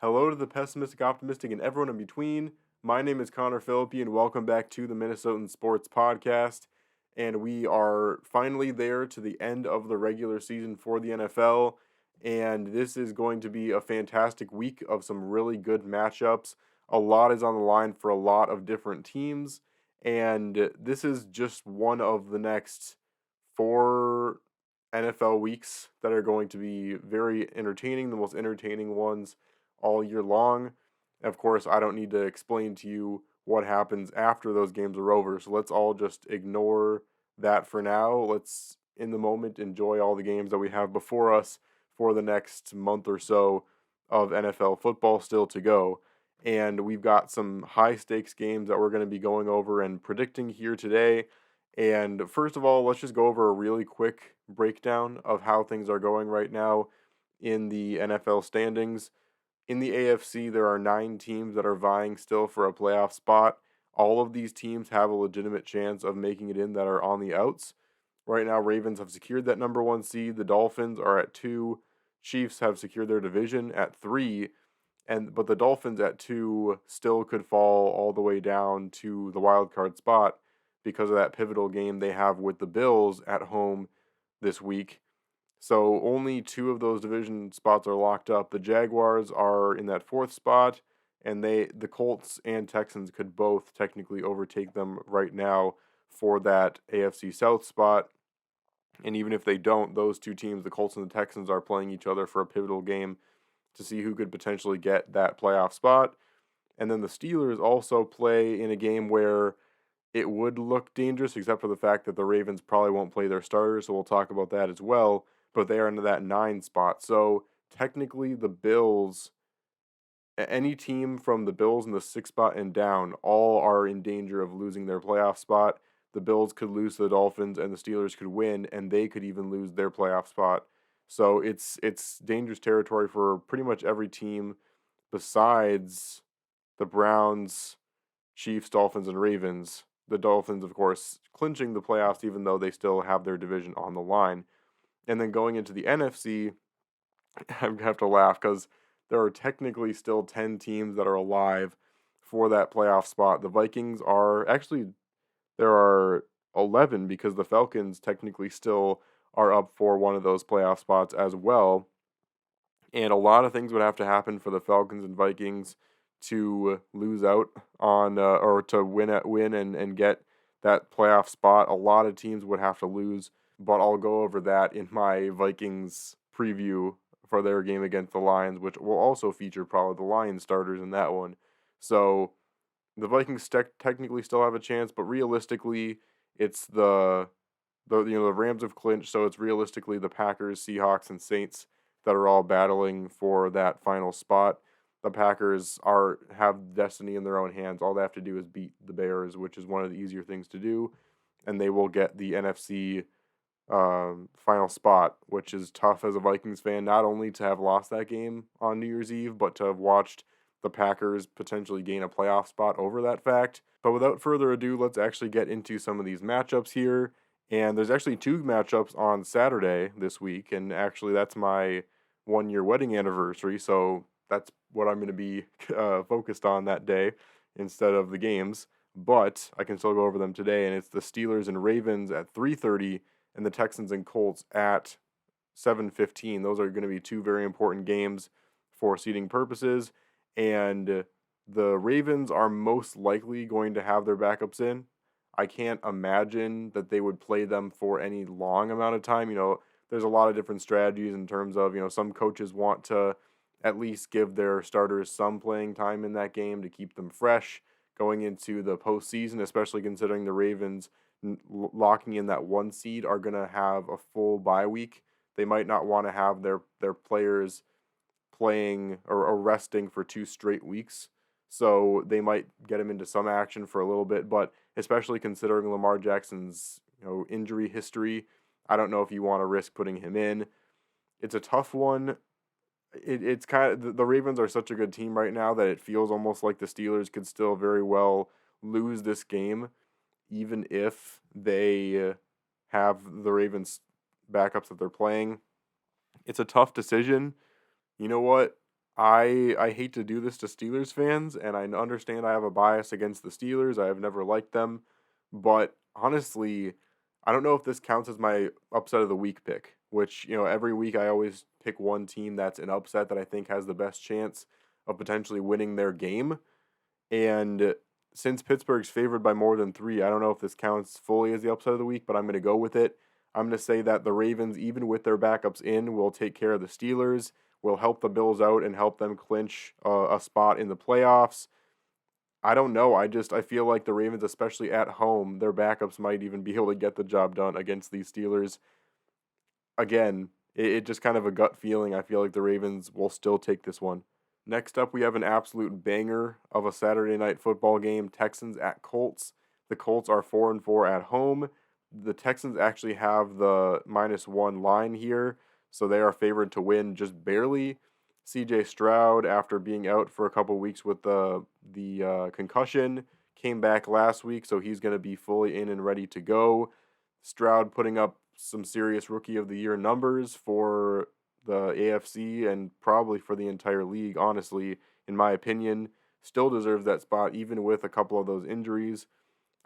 Hello to the pessimistic, optimistic, and everyone in between. My name is Connor Philippi, and welcome back to the Minnesotan Sports Podcast. And we are finally there to the end of the regular season for the NFL. And this is going to be a fantastic week of some really good matchups. A lot is on the line for a lot of different teams. And this is just one of the next four NFL weeks that are going to be very entertaining, the most entertaining ones all year long. Of course, I don't need to explain to you what happens after those games are over, so let's all just ignore that for now. Let's, in the moment, enjoy all the games that we have before us for the next month or so of NFL football still to go. And we've got some high stakes games that we're going to be going over and predicting here today. And first of all, let's just go over a really quick breakdown of how things are going right now in the NFL standings. In the AFC, there are 9 teams that are vying still for a playoff spot. All of these teams have a legitimate chance of making it in that are on the outs. Right now, Ravens have secured that number 1 seed. The Dolphins are at 2. Chiefs have secured their division at 3. But the Dolphins at 2 still could fall all the way down to the wild card spot because of that pivotal game they have with the Bills at home this week. So only 2 of those division spots are locked up. The Jaguars are in that 4th spot, and the Colts and Texans could both technically overtake them right now for that AFC South spot. And even if they don't, those 2 teams, the Colts and the Texans, are playing each other for a pivotal game to see who could potentially get that playoff spot. And then the Steelers also play in a game where it would look dangerous, except for the fact that the Ravens probably won't play their starters, so we'll talk about that as well. But they are into that 9 spot. So technically, the Bills, any team from the Bills in the 6th spot and down, all are in danger of losing their playoff spot. The Bills could lose to the Dolphins, and the Steelers could win, and they could even lose their playoff spot. So it's dangerous territory for pretty much every team besides the Browns, Chiefs, Dolphins, and Ravens. The Dolphins, of course, clinching the playoffs even though they still have their division on the line. And then going into the NFC, I have to laugh because there are technically still 10 teams that are alive for that playoff spot. The Vikings are actually, there are 11 because the Falcons technically still are up for one of those playoff spots as well. And a lot of things would have to happen for the Falcons and Vikings to lose out on or to win and get that playoff spot. A lot of teams would have to lose, but I'll go over that in my Vikings preview for their game against the Lions, which will also feature probably the Lions starters in that one. So the Vikings technically still have a chance, but realistically, it's the Rams have clinched, so it's realistically the Packers, Seahawks, and Saints that are all battling for that final spot. The Packers have destiny in their own hands. All they have to do is beat the Bears, which is one of the easier things to do, and they will get the NFC final spot, which is tough as a Vikings fan, not only to have lost that game on New Year's Eve, but to have watched the Packers potentially gain a playoff spot over that fact. But without further ado, let's actually get into some of these matchups here. And there's actually 2 matchups on Saturday this week, and actually that's my 1-year wedding anniversary, so that's what I'm going to be focused on that day instead of the games. But I can still go over them today, and it's the Steelers and Ravens at 3:30 and the Texans and Colts at 7:15. Those are going to be 2 very important games for seeding purposes, and the Ravens are most likely going to have their backups in. I can't imagine that they would play them for any long amount of time. There's a lot of different strategies in terms of, some coaches want to at least give their starters some playing time in that game to keep them fresh going into the postseason, especially considering the Ravens locking in that 1 seed are going to have a full bye week. They might not want to have their players playing or resting for 2 straight weeks. So they might get him into some action for a little bit, but especially considering Lamar Jackson's injury history, I don't know if you want to risk putting him in. It's a tough one. It's kind of the Ravens are such a good team right now that it feels almost like the Steelers could still very well lose this game, even if they have the Ravens backups that they're playing. It's a tough decision. You know what? I hate to do this to Steelers fans, and I understand I have a bias against the Steelers. I have never liked them, but honestly, I don't know if this counts as my upset of the week pick, which, every week I always pick one team that's an upset that I think has the best chance of potentially winning their game. And since Pittsburgh's favored by more than 3, I don't know if this counts fully as the upset of the week, but I'm going to go with it. I'm going to say that the Ravens, even with their backups in, will take care of the Steelers, will help the Bills out and help them clinch a spot in the playoffs. I don't know. I feel like the Ravens, especially at home, their backups might even be able to get the job done against these Steelers. Again, it just kind of a gut feeling. I feel like the Ravens will still take this one. Next up, we have an absolute banger of a Saturday night football game, Texans at Colts. The Colts are 4-4 at home. The Texans actually have the -1 line here, so they are favored to win just barely. CJ Stroud, after being out for a couple weeks with the concussion, came back last week, so he's going to be fully in and ready to go. Stroud putting up some serious Rookie of the Year numbers for the AFC and probably for the entire league, honestly, in my opinion. Still deserves that spot, even with a couple of those injuries.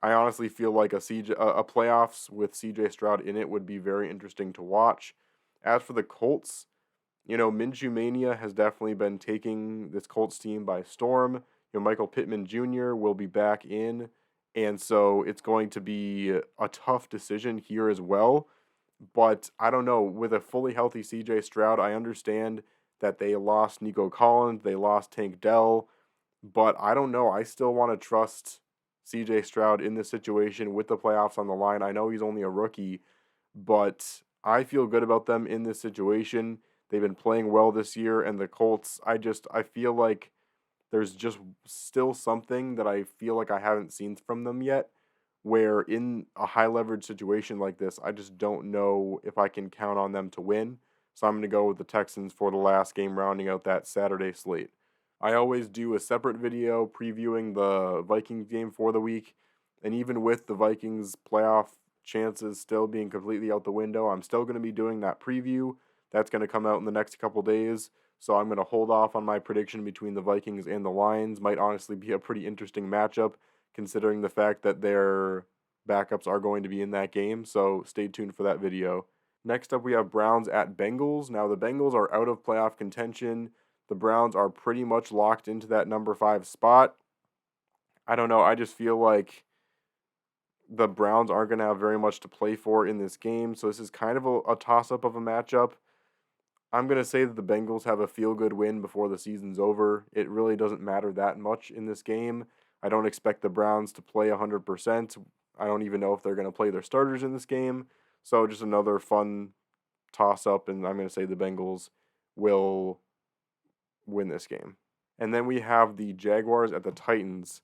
I honestly feel like a playoffs with CJ Stroud in it would be very interesting to watch. As for the Colts, Minshew Mania has definitely been taking this Colts team by storm. Michael Pittman Jr. will be back in, and so it's going to be a tough decision here as well. But I don't know, with a fully healthy CJ Stroud, I understand that they lost Nico Collins, they lost Tank Dell, but I don't know. I still want to trust CJ Stroud in this situation with the playoffs on the line. I know he's only a rookie, but I feel good about them in this situation. They've been playing well this year, and the Colts, I feel like there's just still something that I feel like I haven't seen from them yet, where in a high leverage situation like this, I just don't know if I can count on them to win. So I'm going to go with the Texans for the last game, rounding out that Saturday slate. I always do a separate video previewing the Vikings game for the week, and even with the Vikings playoff chances still being completely out the window, I'm still going to be doing that preview. That's going to come out in the next couple days. So I'm going to hold off on my prediction between the Vikings and the Lions. Might honestly be a pretty interesting matchup considering the fact that their backups are going to be in that game. So stay tuned for that video. Next up, we have Browns at Bengals. Now, the Bengals are out of playoff contention. The Browns are pretty much locked into that number 5 spot. I don't know. I just feel like the Browns aren't going to have very much to play for in this game. So this is kind of a toss-up of a matchup. I'm going to say that the Bengals have a feel-good win before the season's over. It really doesn't matter that much in this game. I don't expect the Browns to play 100%. I don't even know if they're going to play their starters in this game. So just another fun toss-up, and I'm going to say the Bengals will win this game. And then we have the Jaguars at the Titans.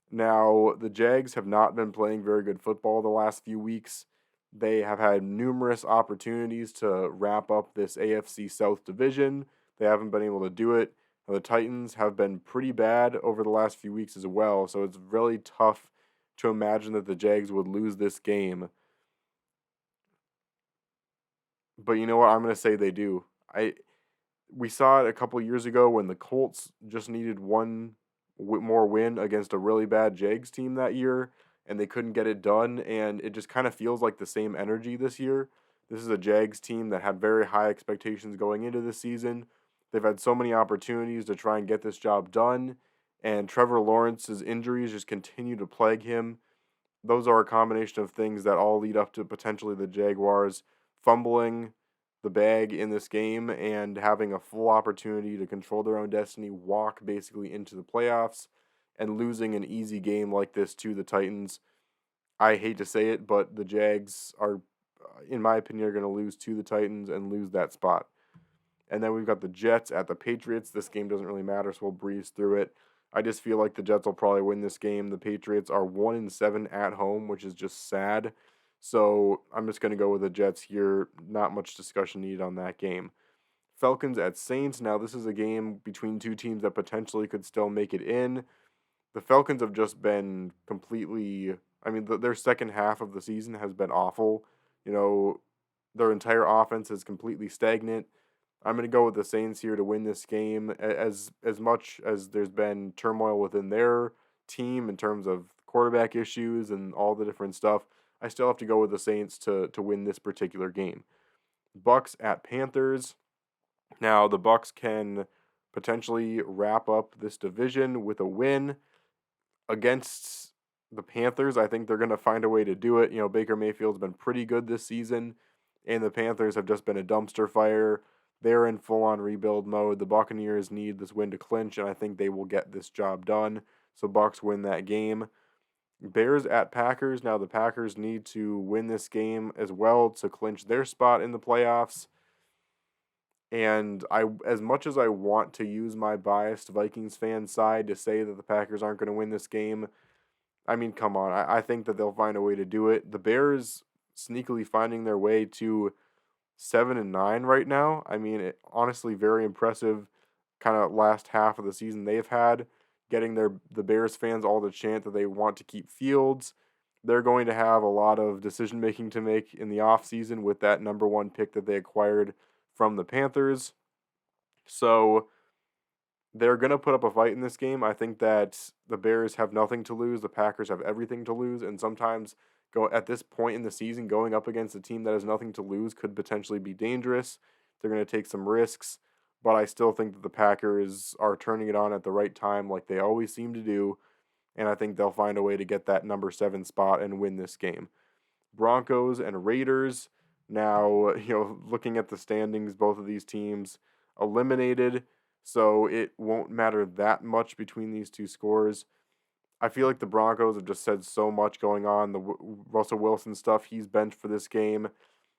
Now, the Jags have not been playing very good football the last few weeks. They have had numerous opportunities to wrap up this AFC South division. They haven't been able to do it. Now, the Titans have been pretty bad over the last few weeks as well, so it's really tough to imagine that the Jags would lose this game. But you know what? I'm going to say they do. We saw it a couple years ago when the Colts just needed one more win against a really bad Jags team that year, and they couldn't get it done, and it just kind of feels like the same energy this year. This is a Jags team that had very high expectations going into this season. They've had so many opportunities to try and get this job done, and Trevor Lawrence's injuries just continue to plague him. Those are a combination of things that all lead up to potentially the Jaguars fumbling the bag in this game and having a full opportunity to control their own destiny, walk basically into the playoffs, and losing an easy game like this to the Titans. I hate to say it, but the Jags are, in my opinion, are going to lose to the Titans and lose that spot. And then we've got the Jets at the Patriots. This game doesn't really matter, so we'll breeze through it. I just feel like the Jets will probably win this game. The Patriots are 1-7 at home, which is just sad. So I'm just going to go with the Jets here. Not much discussion needed on that game. Falcons at Saints. Now, this is a game between two teams that potentially could still make it in. The Falcons have just been completely... their second half of the season has been awful. Their entire offense is completely stagnant. I'm going to go with the Saints here to win this game. As much as there's been turmoil within their team in terms of quarterback issues and all the different stuff, I still have to go with the Saints to win this particular game. Bucks at Panthers. Now the Bucks can potentially wrap up this division with a win against the Panthers. I think they're going to find a way to do it. Baker Mayfield's been pretty good this season, and the Panthers have just been a dumpster fire. They're in full-on rebuild mode. The Buccaneers need this win to clinch, and I think they will get this job done. So Bucks win that game. Bears at Packers. Now the Packers need to win this game as well to clinch their spot in the playoffs. And as much as I want to use my biased Vikings fan side to say that the Packers aren't going to win this game, I mean, come on. I think that they'll find a way to do it. The Bears sneakily finding their way to 7-9 right now. I mean, honestly, very impressive kind of last half of the season they've had, getting the Bears fans all to chant that they want to keep Fields. They're going to have a lot of decision-making to make in the offseason with that number 1 pick that they acquired from the Panthers. So they're going to put up a fight in this game. I think that the Bears have nothing to lose. The Packers have everything to lose. And sometimes at this point in the season, going up against a team that has nothing to lose could potentially be dangerous. They're going to take some risks. But I still think that the Packers are turning it on at the right time like they always seem to do. And I think they'll find a way to get that number 7 spot and win this game. Broncos and Raiders. Now, looking at the standings, both of these teams eliminated, so it won't matter that much between these two scores. I feel like the Broncos have just said so much going on. The Russell Wilson stuff, he's benched for this game.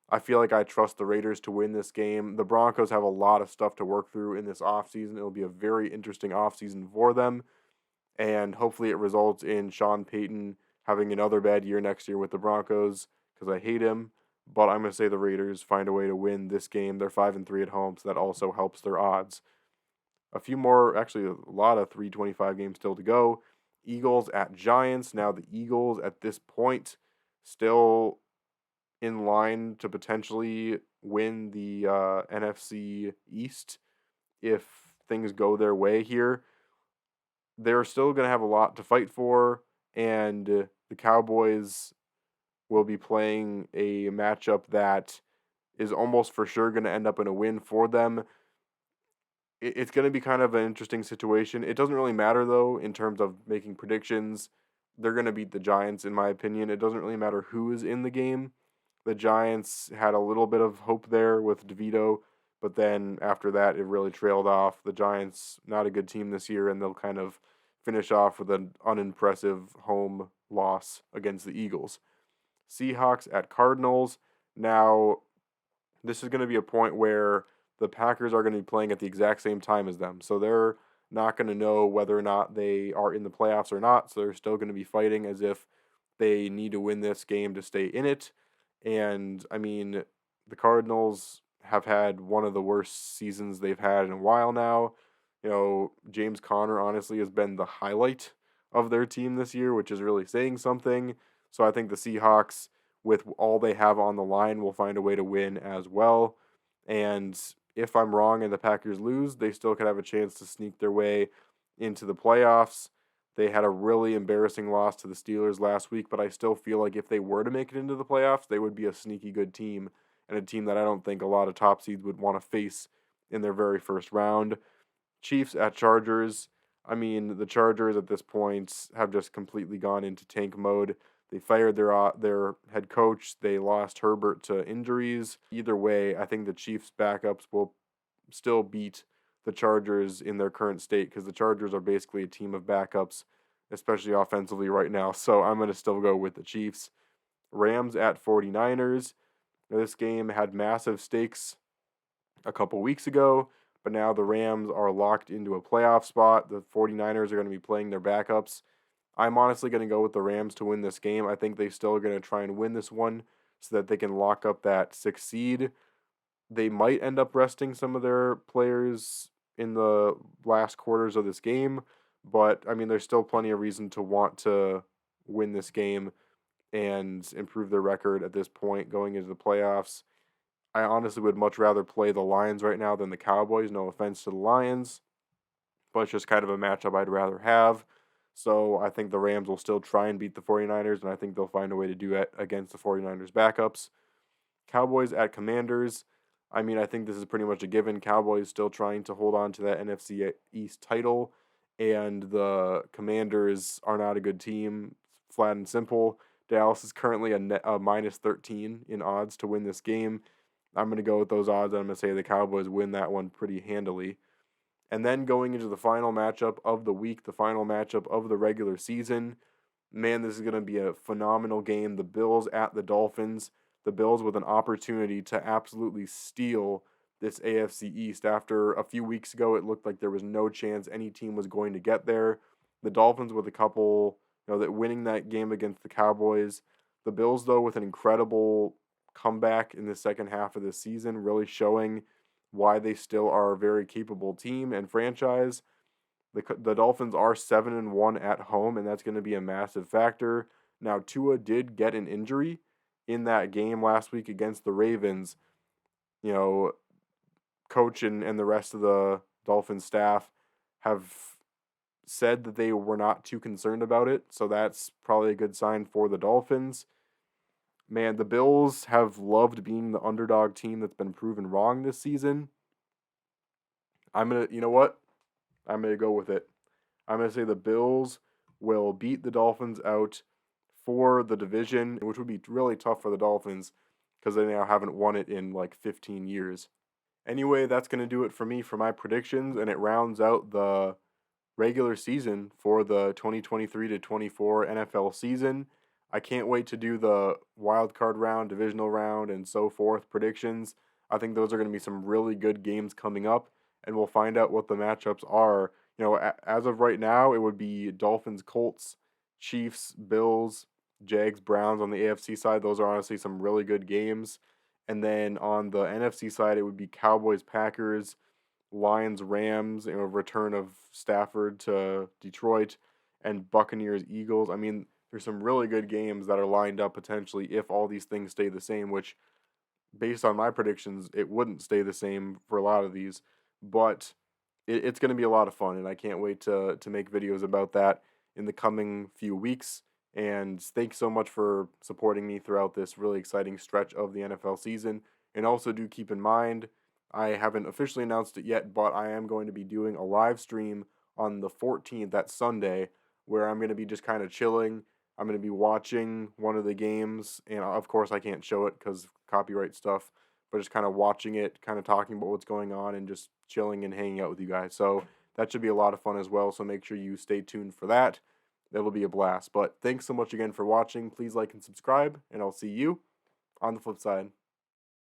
I feel like I trust the Raiders to win this game. The Broncos have a lot of stuff to work through in this offseason. It'll be a very interesting offseason for them, and hopefully it results in Sean Payton having another bad year next year with the Broncos, because I hate him. But I'm going to say the Raiders find a way to win this game. They're 5-3 at home, so that also helps their odds. A few more, actually a lot of 325 games still to go. Eagles at Giants. Now the Eagles at this point still in line to potentially win the NFC East if things go their way here. They're still going to have a lot to fight for, and the Cowboys will be playing a matchup that is almost for sure going to end up in a win for them. It's going to be kind of an interesting situation. It doesn't really matter, though, in terms of making predictions. They're going to beat the Giants, in my opinion. It doesn't really matter who is in the game. The Giants had a little bit of hope there with DeVito, but then after that, it really trailed off. The Giants, not a good team this year, and they'll kind of finish off with an unimpressive home loss against the Eagles. Seahawks at Cardinals. Now, this is going to be a point where the Packers are going to be playing at the exact same time as them. So they're not going to know whether or not they are in the playoffs or not. So they're still going to be fighting as if they need to win this game to stay in it. And, I mean, the Cardinals have had one of the worst seasons they've had in a while now. James Conner honestly has been the highlight of their team this year, which is really saying something. So I think the Seahawks, with all they have on the line, will find a way to win as well. And if I'm wrong and the Packers lose, they still could have a chance to sneak their way into the playoffs. They had a really embarrassing loss to the Steelers last week, but I still feel like if they were to make it into the playoffs, they would be a sneaky good team and a team that I don't think a lot of top seeds would want to face in their very first round. Chiefs at Chargers. I mean, the Chargers at this point have just completely gone into tank mode. They fired their head coach. They lost Herbert to injuries. Either way, I think the Chiefs' backups will still beat the Chargers in their current state, because the Chargers are basically a team of backups, especially offensively right now. So I'm going to still go with the Chiefs. Rams at 49ers. Now, this game had massive stakes a couple weeks ago, but now the Rams are locked into a playoff spot. The 49ers are going to be playing their backups. I'm honestly going to go with the Rams to win this game. I think they still are going to try and win this one so that they can lock up that 6th seed. They might end up resting some of their players in the last quarters of this game, but I mean, there's still plenty of reason to want to win this game and improve their record at this point going into the playoffs. I honestly would much rather play the Lions right now than the Cowboys. No offense to the Lions, but it's just kind of a matchup I'd rather have. So I think the Rams will still try and beat the 49ers, and I think they'll find a way to do it against the 49ers backups. Cowboys at Commanders. I mean, I think this is pretty much a given. Cowboys still trying to hold on to that NFC East title, and the Commanders are not a good team, flat and simple. Dallas is currently a minus 13 in odds to win this game. I'm going to go with those odds. I'm going to say the Cowboys win that one pretty handily. And then going into the final matchup of the week, the final matchup of the regular season, man, this is going to be a phenomenal game. The Bills at the Dolphins. The Bills with an opportunity to absolutely steal this AFC East. After a few weeks ago, it looked like there was no chance any team was going to get there. The Dolphins with a couple, that winning that game against the Cowboys. The Bills, though, with an incredible comeback in the second half of the season, really showing why they still are a very capable team and franchise. The Dolphins are 7-1 at home, and that's going to be a massive factor. Now, Tua did get an injury in that game last week against the Ravens. Coach and the rest of the Dolphins staff have said that they were not too concerned about it, so that's probably a good sign for the Dolphins. Man, the Bills have loved being the underdog team that's been proven wrong this season. You know what? I'm going to go with it. I'm going to say the Bills will beat the Dolphins out for the division, which would be really tough for the Dolphins because they now haven't won it in like 15 years. Anyway, that's going to do it for me for my predictions, and it rounds out the regular season for the 2023 to 24 NFL season. I can't wait to do the wild card round, divisional round, and so forth predictions. I think those are going to be some really good games coming up, and we'll find out what the matchups are. As of right now, it would be Dolphins, Colts, Chiefs, Bills, Jags, Browns on the AFC side. Those are honestly some really good games. And then on the NFC side, it would be Cowboys, Packers, Lions, Rams, return of Stafford to Detroit, and Buccaneers, Eagles. I mean, there's some really good games that are lined up potentially if all these things stay the same, which, based on my predictions, it wouldn't stay the same for a lot of these. But it's going to be a lot of fun, and I can't wait to make videos about that in the coming few weeks. And thanks so much for supporting me throughout this really exciting stretch of the NFL season. And also do keep in mind, I haven't officially announced it yet, but I am going to be doing a live stream on the 14th, that Sunday, where I'm going to be just kind of chilling. I'm going to be watching one of the games, and of course I can't show it because copyright stuff, but just kind of watching it, kind of talking about what's going on, and just chilling and hanging out with you guys. So that should be a lot of fun as well, so make sure you stay tuned for that. It'll be a blast. But thanks so much again for watching. Please like and subscribe, and I'll see you on the flip side.